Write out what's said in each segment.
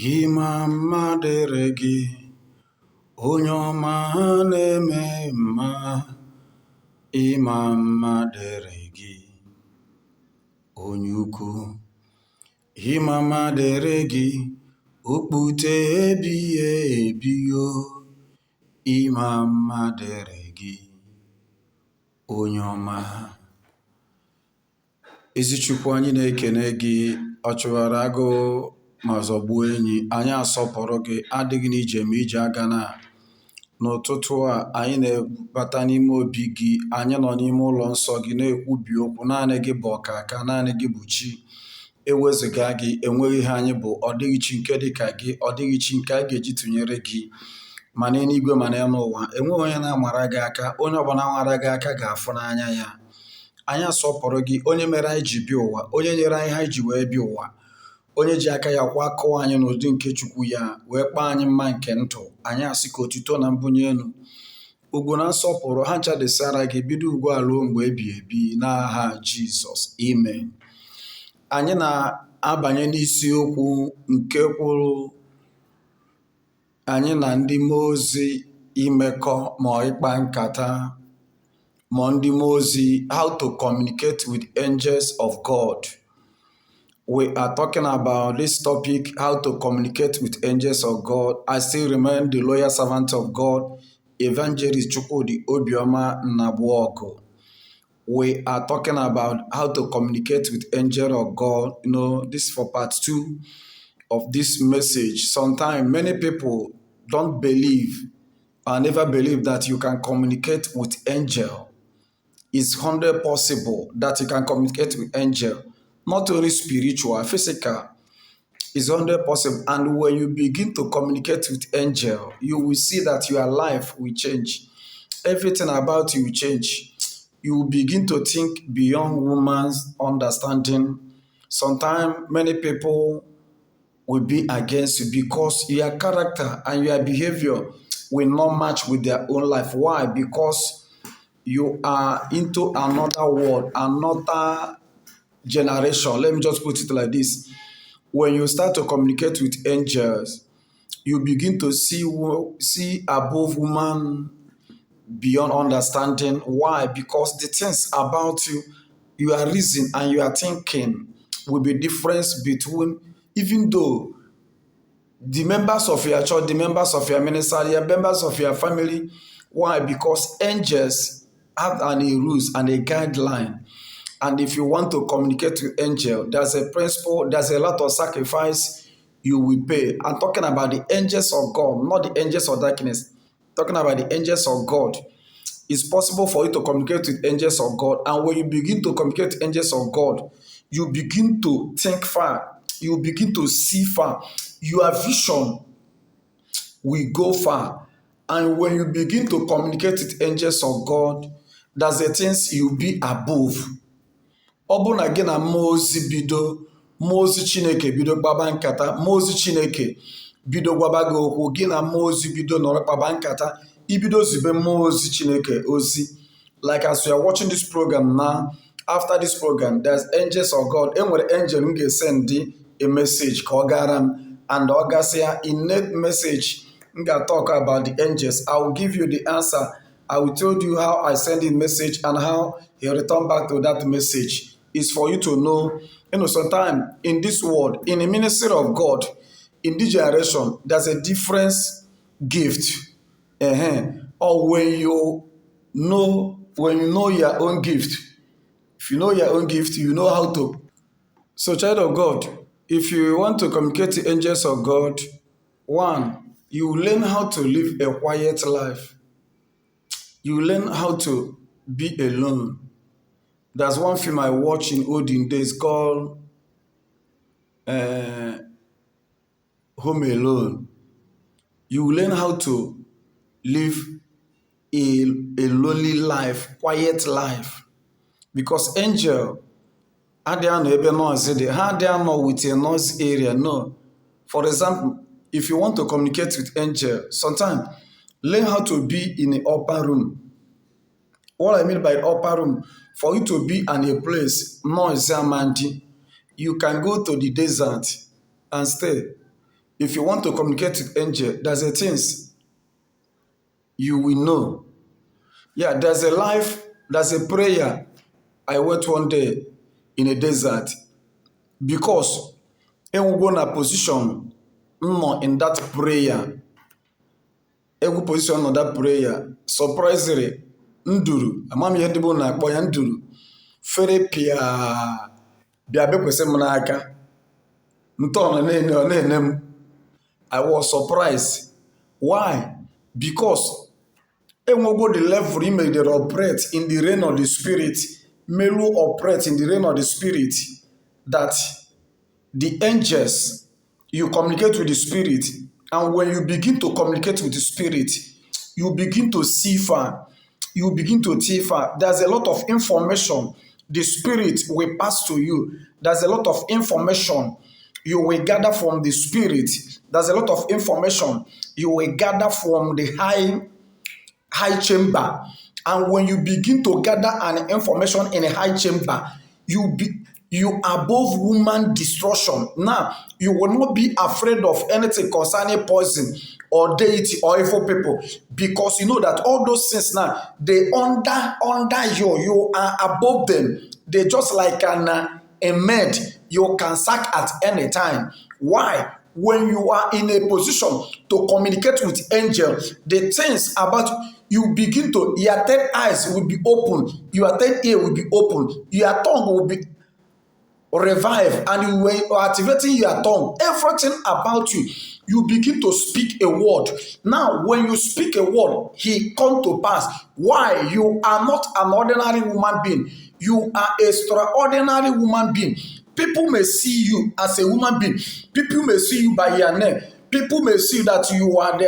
Ịma mma dịrị gị, onye ọma na-eme mma. Ịma mma dịrị gị, onye ukwu. Ịma mma dịrị gị, okpute ebighị ebi o. Ịma mma dịrị gị, onye ọma. Ezi Chukwu, anyị na-ekene gị, ọ chụwara agụ ma zọgbuo enyi. Anyị asọpụrụ gị, adịghị n'ije ma ije aga na. N'ụtụtụ a, anyị na-ebata n'ime obi gị, anyị nọ n'ime ụlọ nsọ gị na-ekwubi okwu. Naanị gị bụ ọkaka, naanị gị bụ chi. Ewezụga gị, enweghị ihe anyị bụ. Ọ dịghị chi nke dị ka gị, ọ dịghị chi nke a ga-eji tụnyere gị. Ma n'eluigwe ma n'elu ụwa, enweghị onye na-amara gị aka. Onye ọbụla nwara gị aka ga-afụ n'anya ya. Anyị asọpụrụ gị, onye mere anyị ji bịa ụwa, onye nyere anyị ha ji wee bịa ụwa, onye ji aka ya kwa akụwa anyị n'ụdị nke Chukwu ya wee kpaa anyị mma nke ndụ. Anyị asị ka otuto na mbunye elu, ugwu na nsọpụrụ ha nchadesara gị bido ugbu a ruo mgbe ebighị ebi, n'aha Jizọs, amen. Anyị na-abanye n'isiokwu nke kwuru anyị na ndị mmụọ ozi imekọ ma ịkpa nkata, ma ndị mmụọ ozi, how to communicate with angels of God. We are talking about this topic, how to communicate with angels of God. I still remain the loyal servant of God, Evangelist Chukwudi Obioma Nnabuogu. We are talking about how to communicate with angel of God. You know, this is for part 2 of this message. Sometimes many people don't believe or never believe that you can communicate with angel. It's 100% possible that you can communicate with angel. Not only spiritual, physical, is 100% possible. And when you begin to communicate with angel, you will see that your life will change. Everything about you will change. You will begin to think beyond woman's understanding. Sometimes many people will be against you because your character and your behavior will not match with their own life. Why? Because you are into another world, another generation. Let me just put it like this. When you start to communicate with angels, you begin to see above woman, beyond understanding. Why? Because the things about you, your reason and your thinking will be different between, even though the members of your church, the members of your ministry, the members of your family. Why? Because angels have a rules and a guideline. And if you want to communicate with angel, there's a principle, there's a lot of sacrifice you will pay. I'm talking about the angels of God, not the angels of darkness. Talking about the angels of God. It's possible for you to communicate with angels of God. And when you begin to communicate with angels of God, you begin to think far. You begin to see far. Your vision will go far. And when you begin to communicate with angels of God, that's the things you'll be above. Ọ bụ na gị na mmụọ ozi bido, mmụọ ozi Chineke bido gbaba nkata, mmụọ ozi Chineke bido gwaba gị okwu, gị na mmụọ ozi bido nọrọ gbaba nkata, ibido zibe mmụọ ozi Chineke ozi. Like as you are watching this program now, after this program, there's angels of God. Enwere angel m ga-send a message ka ọ gara m, and ọ gasịa in that message m ga-talk about the angels. I will give you the answer. I will tell you how I send the message and how he return back to that message. Is for you to know, sometimes in this world, in the ministry of God, in this generation, there's a different gift. Or when you know your own gift, if you know your own gift, you know how to. So, child of God, if you want to communicate to angels of God, one, you learn how to live a quiet life. You learn how to be alone. There's one film I watched in olden days called Home Alone. You learn how to live a lonely life, quiet life. Because angel, they are not with a noise area. No. For example, if you want to communicate with angel, sometimes learn how to be in the upper room. What I mean by upper room, for you to be in a place, you can go to the desert and stay. if you want to communicate with angel, there's a things you will know. Yeah, there's a prayer I went one day in a desert because go na position in that prayer. Position on that prayer. Surprisingly, nduru. Amami yedibo na akpọ ya nduru. Fere pia bia bekwese m n'aka. Ntọ na enem. I was surprised. Why? Because go the level he made operate in the realm of the spirit. Melu operate in the realm of the spirit that the angels, you communicate with the spirit, and when you begin to communicate with the spirit, you begin to see far, you begin to see far. There's a lot of information the spirit will pass to you. There's a lot of information you will gather from the spirit. There's a lot of information you will gather from the high chamber. And when you begin to gather an information in a high chamber, you are above woman destruction. Now, you will not be afraid of anything concerning poison or deity or evil people, because you know that all those things now, they under you are above them. They just like a maid you can sack at any time. Why? When you are in a position to communicate with angels, the things about you begin to, your third eyes will be open, your third ear will be open, your tongue will be revived, and you are activating your tongue. Everything about you, you begin to speak a word. Now, when you speak a word, he come to pass. Why? You are not an ordinary woman being. You are an extraordinary woman being. People may see you as a woman being. People may see you by your name. People may see that you are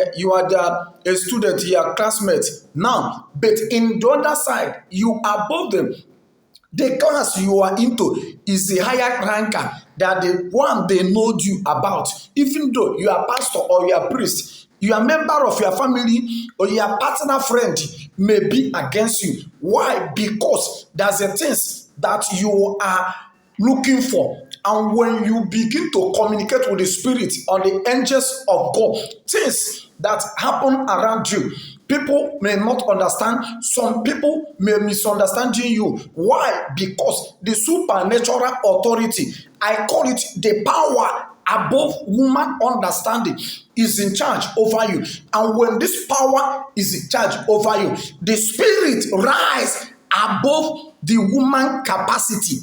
a student, you are classmate. Now, but in the other side, you are above them. The class you are into is the higher ranker than the one they know you about. Even though you are pastor or you are priest, you are member of your family or your partner friend may be against you. Why? Because there's a things that you are looking for. And when you begin to communicate with the spirit or the angels of God, things that happen around you, people may not understand. Some people may misunderstand you. Why? Because the supernatural authority, I call it the power above human understanding, is in charge over you. And when this power is in charge over you, the spirit rise above the human capacity.